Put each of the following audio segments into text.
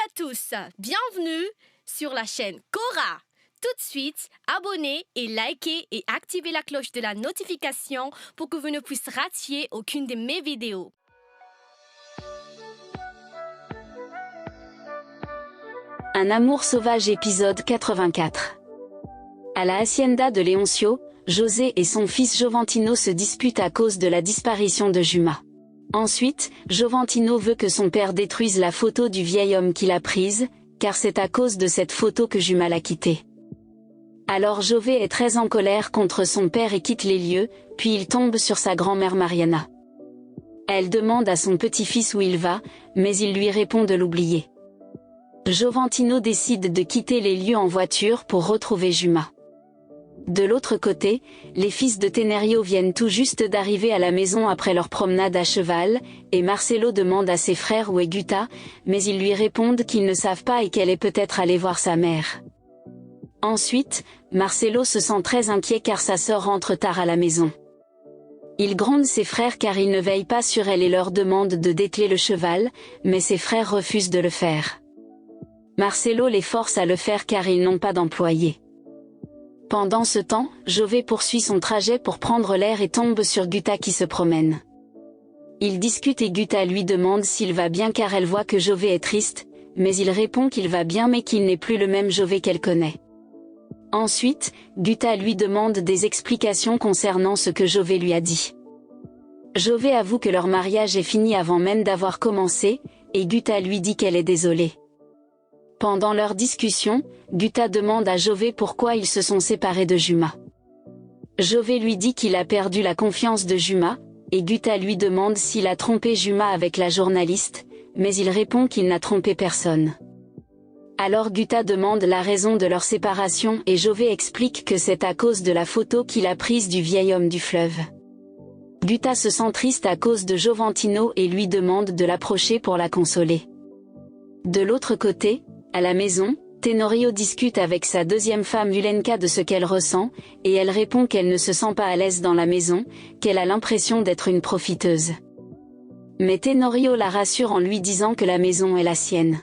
à tous, bienvenue sur la chaîne Cora. Tout de suite, abonnez et likez et activez la cloche de la notification pour que vous ne puissiez rater aucune de mes vidéos. Un amour sauvage épisode 84. À la hacienda de Leoncio, José et son fils Jovantino se disputent à cause de la disparition de Juma. Ensuite, Jovantino veut que son père détruise la photo du vieil homme qu'il a prise, car c'est à cause de cette photo que Juma l'a quitté. Alors Jové est très en colère contre son père et quitte les lieux, puis il tombe sur sa grand-mère Mariana. Elle demande à son petit-fils où il va, mais il lui répond de l'oublier. Jovantino décide de quitter les lieux en voiture pour retrouver Juma. De l'autre côté, les fils de Tenerio viennent tout juste d'arriver à la maison après leur promenade à cheval, et Marcelo demande à ses frères où est Guta, mais ils lui répondent qu'ils ne savent pas et qu'elle est peut-être allée voir sa mère. Ensuite, Marcelo se sent très inquiet car sa sœur rentre tard à la maison. Il gronde ses frères car ils ne veillent pas sur elle et leur demande de dételer le cheval, mais ses frères refusent de le faire. Marcelo les force à le faire car ils n'ont pas d'employé. Pendant ce temps, Jové poursuit son trajet pour prendre l'air et tombe sur Guta qui se promène. Ils discutent et Guta lui demande s'il va bien car elle voit que Jové est triste, mais il répond qu'il va bien mais qu'il n'est plus le même Jové qu'elle connaît. Ensuite, Guta lui demande des explications concernant ce que Jové lui a dit. Jové avoue que leur mariage est fini avant même d'avoir commencé, et Guta lui dit qu'elle est désolée. Pendant leur discussion, Guta demande à Jové pourquoi ils se sont séparés de Juma. Jové lui dit qu'il a perdu la confiance de Juma, et Guta lui demande s'il a trompé Juma avec la journaliste, mais il répond qu'il n'a trompé personne. Alors Guta demande la raison de leur séparation et Jové explique que c'est à cause de la photo qu'il a prise du vieil homme du fleuve. Guta se sent triste à cause de Jovantino et lui demande de l'approcher pour la consoler. De l'autre côté, à la maison, Tenorio discute avec sa deuxième femme Ulenka de ce qu'elle ressent, et elle répond qu'elle ne se sent pas à l'aise dans la maison, qu'elle a l'impression d'être une profiteuse. Mais Tenorio la rassure en lui disant que la maison est la sienne.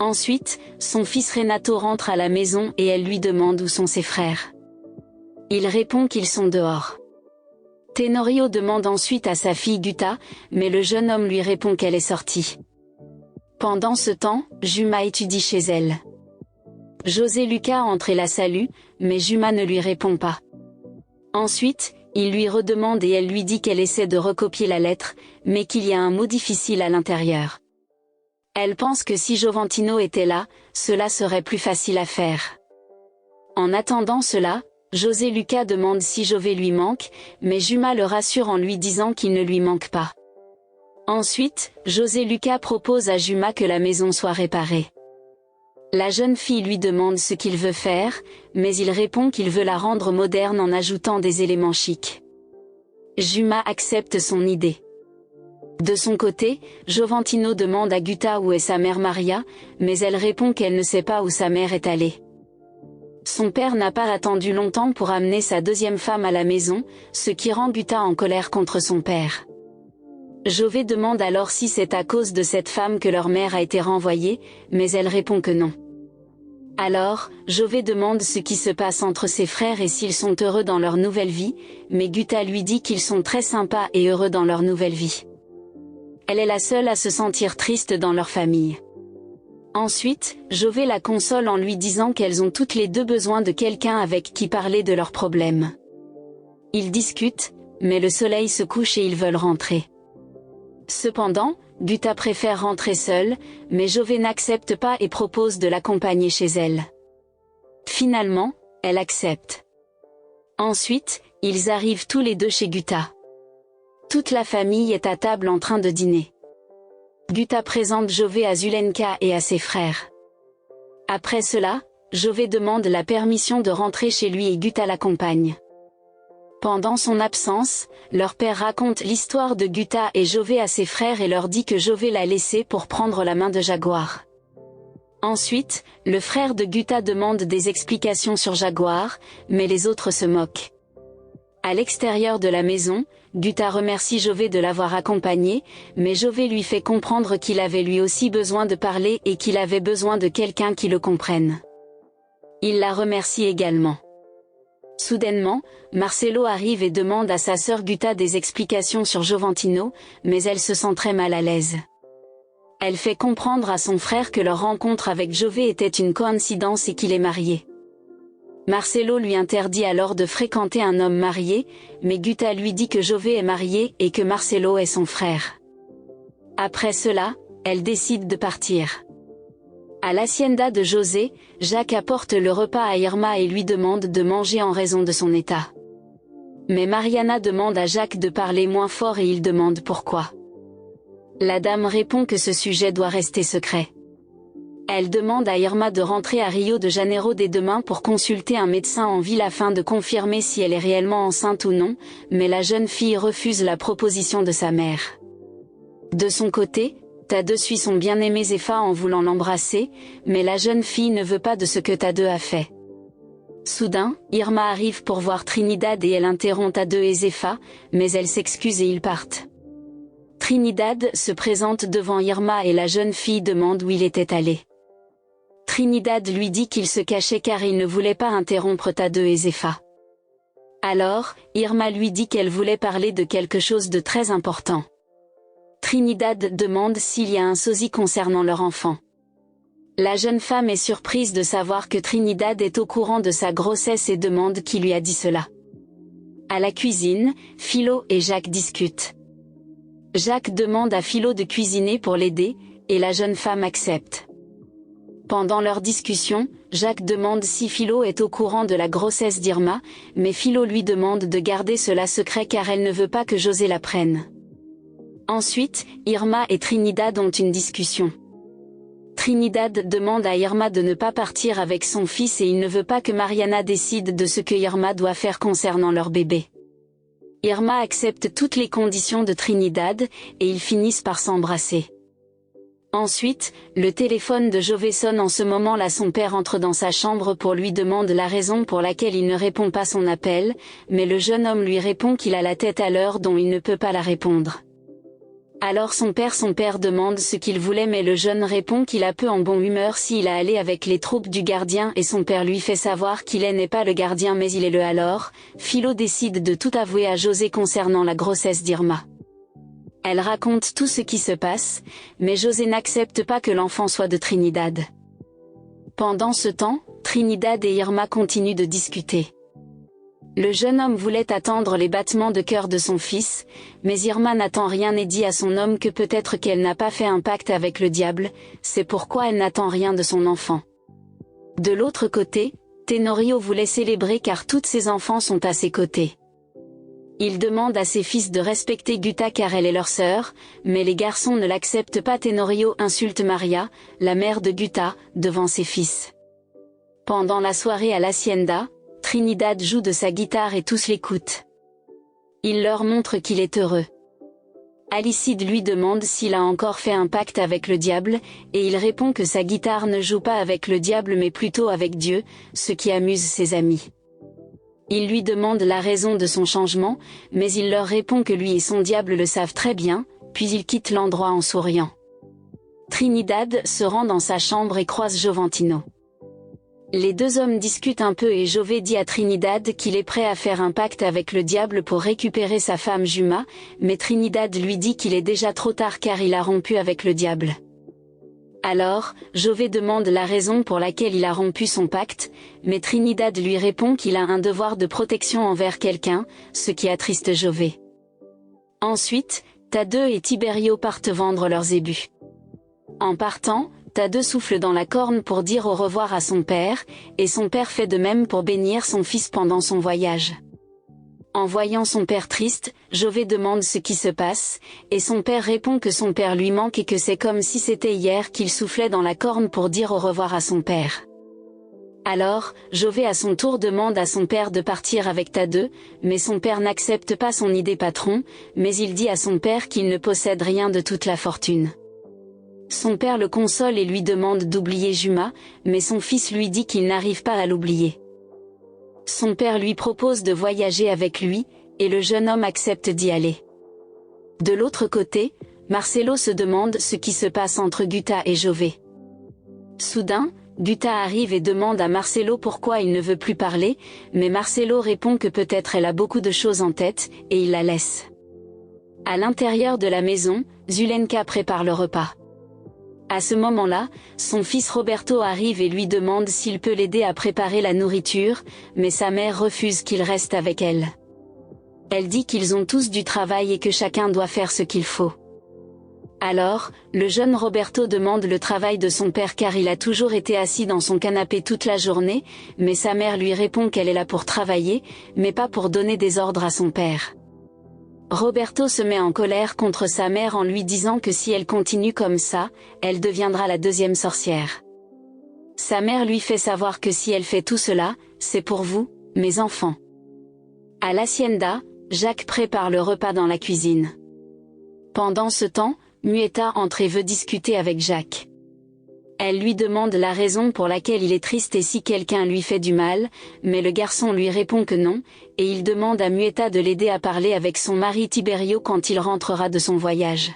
Ensuite, son fils Renato rentre à la maison et elle lui demande où sont ses frères. Il répond qu'ils sont dehors. Tenorio demande ensuite à sa fille Guta, mais le jeune homme lui répond qu'elle est sortie. Pendant ce temps, Juma étudie chez elle. José Lucas entre et la salue, mais Juma ne lui répond pas. Ensuite, il lui redemande et elle lui dit qu'elle essaie de recopier la lettre, mais qu'il y a un mot difficile à l'intérieur. Elle pense que si Jovantino était là, cela serait plus facile à faire. En attendant cela, José Lucas demande si Jové lui manque, mais Juma le rassure en lui disant qu'il ne lui manque pas. Ensuite, José Lucas propose à Juma que la maison soit réparée. La jeune fille lui demande ce qu'il veut faire, mais il répond qu'il veut la rendre moderne en ajoutant des éléments chics. Juma accepte son idée. De son côté, Jovantino demande à Guta où est sa mère Maria, mais elle répond qu'elle ne sait pas où sa mère est allée. Son père n'a pas attendu longtemps pour amener sa deuxième femme à la maison, ce qui rend Guta en colère contre son père. Jové demande alors si c'est à cause de cette femme que leur mère a été renvoyée, mais elle répond que non. Alors, Jové demande ce qui se passe entre ses frères et s'ils sont heureux dans leur nouvelle vie, mais Guta lui dit qu'ils sont très sympas et heureux dans leur nouvelle vie. Elle est la seule à se sentir triste dans leur famille. Ensuite, Jové la console en lui disant qu'elles ont toutes les deux besoin de quelqu'un avec qui parler de leurs problèmes. Ils discutent, mais le soleil se couche et ils veulent rentrer. Cependant, Guta préfère rentrer seule, mais Jové n'accepte pas et propose de l'accompagner chez elle. Finalement, elle accepte. Ensuite, ils arrivent tous les deux chez Guta. Toute la famille est à table en train de dîner. Guta présente Jové à Zulenka et à ses frères. Après cela, Jové demande la permission de rentrer chez lui et Guta l'accompagne. Pendant son absence, leur père raconte l'histoire de Guta et Jové à ses frères et leur dit que Jové l'a laissé pour prendre la main de Jaguar. Ensuite, le frère de Guta demande des explications sur Jaguar, mais les autres se moquent. À l'extérieur de la maison, Gutha remercie Jové de l'avoir accompagné, mais Jové lui fait comprendre qu'il avait lui aussi besoin de parler et qu'il avait besoin de quelqu'un qui le comprenne. Il la remercie également. Soudainement, Marcelo arrive et demande à sa sœur Gutha des explications sur Jovantino, mais elle se sent très mal à l'aise. Elle fait comprendre à son frère que leur rencontre avec Jové était une coïncidence et qu'il est marié. Marcelo lui interdit alors de fréquenter un homme marié, mais Gutha lui dit que Jové est marié et que Marcelo est son frère. Après cela, elle décide de partir. À l'hacienda de José, Jacques apporte le repas à Irma et lui demande de manger en raison de son état. Mais Mariana demande à Jacques de parler moins fort et il demande pourquoi. La dame répond que ce sujet doit rester secret. Elle demande à Irma de rentrer à Rio de Janeiro dès demain pour consulter un médecin en ville afin de confirmer si elle est réellement enceinte ou non, mais la jeune fille refuse la proposition de sa mère. De son côté, Tadeu suit son bien-aimé Zefa en voulant l'embrasser, mais la jeune fille ne veut pas de ce que Tadeu a fait. Soudain, Irma arrive pour voir Trinidad et elle interrompt Tadeu et Zefa, mais elle s'excuse et ils partent. Trinidad se présente devant Irma et la jeune fille demande où il était allé. Trinidad lui dit qu'il se cachait car il ne voulait pas interrompre Tadeu et Zefa. Alors, Irma lui dit qu'elle voulait parler de quelque chose de très important. Trinidad demande s'il y a un sosie concernant leur enfant. La jeune femme est surprise de savoir que Trinidad est au courant de sa grossesse et demande qui lui a dit cela. À la cuisine, Philo et Jacques discutent. Jacques demande à Philo de cuisiner pour l'aider, et la jeune femme accepte. Pendant leur discussion, Jacques demande si Philo est au courant de la grossesse d'Irma, mais Philo lui demande de garder cela secret car elle ne veut pas que José l'apprenne. Ensuite, Irma et Trinidad ont une discussion. Trinidad demande à Irma de ne pas partir avec son fils et il ne veut pas que Mariana décide de ce que Irma doit faire concernant leur bébé. Irma accepte toutes les conditions de Trinidad, et ils finissent par s'embrasser. Ensuite, le téléphone de Jové sonne en ce moment-là son père entre dans sa chambre pour lui demander la raison pour laquelle il ne répond pas son appel, mais le jeune homme lui répond qu'il a la tête à l'heure dont il ne peut pas la répondre. Alors son père demande ce qu'il voulait mais le jeune répond qu'il a peu en bonne humeur s'il a allé avec les troupes du gardien et son père lui fait savoir qu'il n'est pas le gardien mais il est le alors. Philo décide de tout avouer à José concernant la grossesse d'Irma. Elle raconte tout ce qui se passe, mais José n'accepte pas que l'enfant soit de Trinidad. Pendant ce temps, Trinidad et Irma continuent de discuter. Le jeune homme voulait attendre les battements de cœur de son fils, mais Irma n'attend rien et dit à son homme que peut-être qu'elle n'a pas fait un pacte avec le diable, c'est pourquoi elle n'attend rien de son enfant. De l'autre côté, Tenorio voulait célébrer car tous ses enfants sont à ses côtés. Il demande à ses fils de respecter Gutha car elle est leur sœur, mais les garçons ne l'acceptent pas. Tenorio insulte Maria, la mère de Gutha, devant ses fils. Pendant la soirée à l'hacienda, Trinidad joue de sa guitare et tous l'écoutent. Il leur montre qu'il est heureux. Alicide lui demande s'il a encore fait un pacte avec le diable, et il répond que sa guitare ne joue pas avec le diable mais plutôt avec Dieu, ce qui amuse ses amis. Il lui demande la raison de son changement, mais il leur répond que lui et son diable le savent très bien, puis il quitte l'endroit en souriant. Trinidad se rend dans sa chambre et croise Jovantino. Les deux hommes discutent un peu et Jové dit à Trinidad qu'il est prêt à faire un pacte avec le diable pour récupérer sa femme Juma, mais Trinidad lui dit qu'il est déjà trop tard car il a rompu avec le diable. Alors, Jové demande la raison pour laquelle il a rompu son pacte, mais Trinidad lui répond qu'il a un devoir de protection envers quelqu'un, ce qui attriste Jové. Ensuite, Tadeu et Tiberio partent vendre leurs ébus. En partant, Tadeu souffle dans la corne pour dire au revoir à son père, et son père fait de même pour bénir son fils pendant son voyage. En voyant son père triste, Jové demande ce qui se passe, et son père répond que son père lui manque et que c'est comme si c'était hier qu'il soufflait dans la corne pour dire au revoir à son père. Alors, Jové à son tour demande à son père de partir avec Tadeu, mais son père n'accepte pas son idée patron, mais il dit à son père qu'il ne possède rien de toute la fortune. Son père le console et lui demande d'oublier Juma, mais son fils lui dit qu'il n'arrive pas à l'oublier. Son père lui propose de voyager avec lui, et le jeune homme accepte d'y aller. De l'autre côté, Marcelo se demande ce qui se passe entre Guta et Jové. Soudain, Guta arrive et demande à Marcelo pourquoi il ne veut plus parler, mais Marcelo répond que peut-être elle a beaucoup de choses en tête, et il la laisse. À l'intérieur de la maison, Zulenka prépare le repas. À ce moment-là, son fils Roberto arrive et lui demande s'il peut l'aider à préparer la nourriture, mais sa mère refuse qu'il reste avec elle. Elle dit qu'ils ont tous du travail et que chacun doit faire ce qu'il faut. Alors, le jeune Roberto demande le travail de son père car il a toujours été assis dans son canapé toute la journée, mais sa mère lui répond qu'elle est là pour travailler, mais pas pour donner des ordres à son père. Roberto se met en colère contre sa mère en lui disant que si elle continue comme ça, elle deviendra la deuxième sorcière. Sa mère lui fait savoir que si elle fait tout cela, c'est pour vous, mes enfants. À l'hacienda, Jacques prépare le repas dans la cuisine. Pendant ce temps, Mueta entre et veut discuter avec Jacques. Elle lui demande la raison pour laquelle il est triste et si quelqu'un lui fait du mal, mais le garçon lui répond que non, et il demande à Mueta de l'aider à parler avec son mari Tiberio quand il rentrera de son voyage.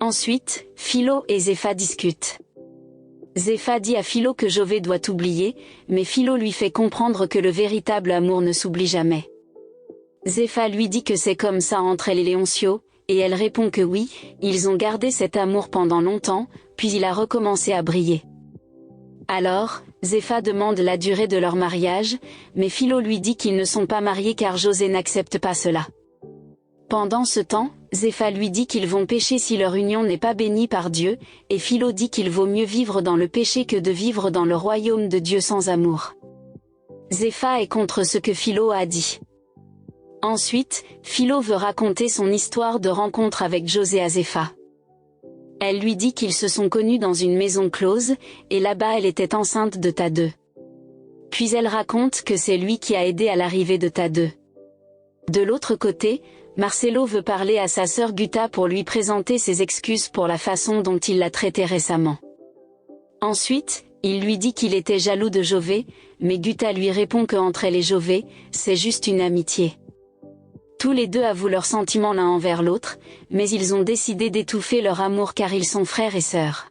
Ensuite, Philo et Zépha discutent. Zépha dit à Philo que Jové doit oublier, mais Philo lui fait comprendre que le véritable amour ne s'oublie jamais. Zépha lui dit que c'est comme ça entre elle et Léoncio, et elle répond que oui, ils ont gardé cet amour pendant longtemps, puis il a recommencé à briller. Alors, Zépha demande la durée de leur mariage, mais Philo lui dit qu'ils ne sont pas mariés car José n'accepte pas cela. Pendant ce temps, Zépha lui dit qu'ils vont pécher si leur union n'est pas bénie par Dieu, et Philo dit qu'il vaut mieux vivre dans le péché que de vivre dans le royaume de Dieu sans amour. Zépha est contre ce que Philo a dit. Ensuite, Philo veut raconter son histoire de rencontre avec José à Zépha. Elle lui dit qu'ils se sont connus dans une maison close, et là-bas elle était enceinte de Tadeu. Puis elle raconte que c'est lui qui a aidé à l'arrivée de Tadeu. De l'autre côté, Marcelo veut parler à sa sœur Guta pour lui présenter ses excuses pour la façon dont il l'a traitée récemment. Ensuite, il lui dit qu'il était jaloux de Jové, mais Guta lui répond qu'entre elle et Jové, c'est juste une amitié. Tous les deux avouent leurs sentiments l'un envers l'autre, mais ils ont décidé d'étouffer leur amour car ils sont frères et sœurs.